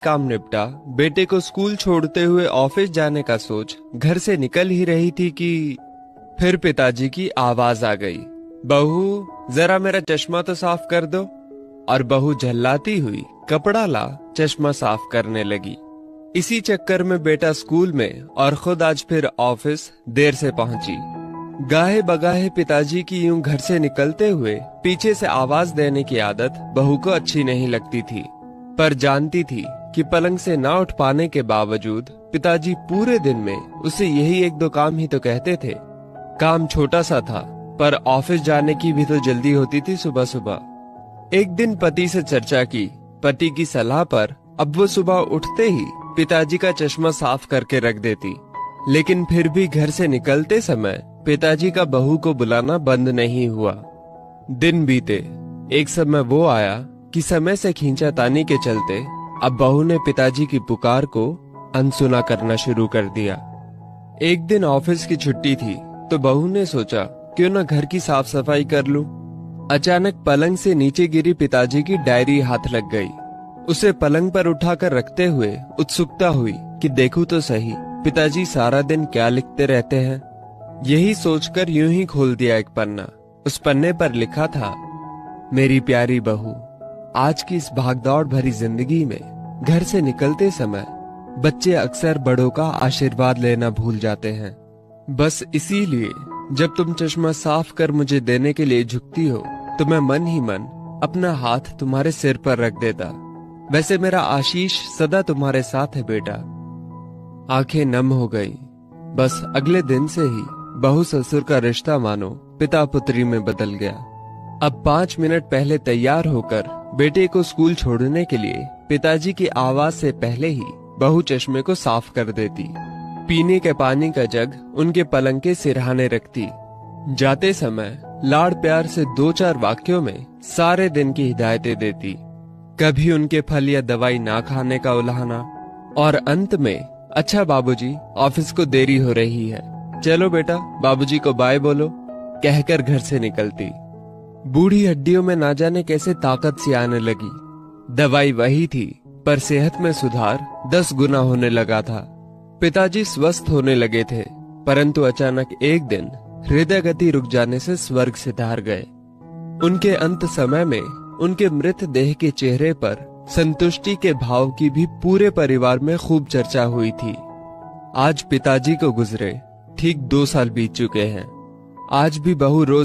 काम निपटा, बेटे को स्कूल छोड़ते हुए ऑफिस जाने का सोच घर से निकल ही रही थी कि फिर पिताजी की आवाज आ गई, बहू जरा मेरा चश्मा तो साफ कर दो। और बहू झल्लाती हुई कपड़ा ला चश्मा साफ करने लगी। इसी चक्कर में बेटा स्कूल में और खुद आज फिर ऑफिस देर से पहुंची। गाहे बगाहे पिताजी की यूं घर से निकलते हुए पीछे से आवाज देने की आदत बहू को अच्छी नहीं लगती थी, पर जानती थी कि पलंग से ना उठ पाने के बावजूद पिताजी पूरे दिन में उसे यही एक दो काम ही तो कहते थे। काम छोटा सा था, पर ऑफिस जाने की भी तो जल्दी होती थी सुबह सुबह। एक दिन पति से चर्चा की। पति की सलाह पर अब वो सुबह उठते ही पिताजी का चश्मा साफ करके रख देती, लेकिन फिर भी घर से निकलते समय पिताजी का बहू को बुलाना बंद नहीं हुआ। दिन बीते, एक समय वो आया कि समय से खींचातानी के चलते अब बहू ने पिताजी की पुकार को अनसुना करना शुरू कर दिया। एक दिन ऑफिस की छुट्टी थी तो बहू ने सोचा क्यों न घर की साफ सफाई कर लूं। अचानक पलंग से नीचे गिरी पिताजी की डायरी हाथ लग गई। उसे पलंग पर उठाकर रखते हुए उत्सुकता हुई कि देखूं तो सही पिताजी सारा दिन क्या लिखते रहते हैं। यही सोचकर यूं ही खोल दिया एक पन्ना। उस पन्ने पर लिखा था, मेरी प्यारी बहू, आज की इस भागदौड़ भरी जिंदगी में घर से निकलते समय बच्चे अक्सर बड़ों का आशीर्वाद लेना भूल जाते हैं। बस इसीलिए जब तुम चश्मा साफ कर मुझे देने के लिए झुकती हो तो मैं मन ही मन अपना हाथ तुम्हारे सिर पर रख देता। वैसे मेरा आशीष सदा तुम्हारे साथ है बेटा। आंखें नम हो गई। बस अगले दिन से ही बहू ससुर का रिश्ता मानो पिता पुत्री में बदल गया। अब 5 मिनट पहले तैयार होकर बेटे को स्कूल छोड़ने के लिए पिताजी की आवाज से पहले ही बहू चश्मे को साफ कर देती। पीने के पानी का जग उनके पलंग के सिरहाने रखती। जाते समय लाड़ प्यार से 2-4 वाक्यों में सारे दिन की हिदायतें देती। कभी उनके फल या दवाई ना खाने का उलाहना, और अंत में, अच्छा बाबूजी ऑफिस को देरी हो रही है, चलो बेटा बाबूजी को बाय बोलो, कहकर घर से निकलती। बूढ़ी हड्डियों में ना जाने कैसे ताकत सी आने लगी। दवाई वही थी, पर सेहत में सुधार 10 गुना होने लगा था। पिताजी स्वस्थ होने लगे थे, परंतु अचानक एक दिन हृदय गति रुक जाने से स्वर्ग से धार गए। उनके अंत समय में उनके मृत देह के चेहरे पर संतुष्टि के भाव की भी पूरे परिवार में खूब चर्चा हुई थी। आज पिताजी को गुजरे ठीक 2 साल बीत चुके हैं। आज भी बहू रोज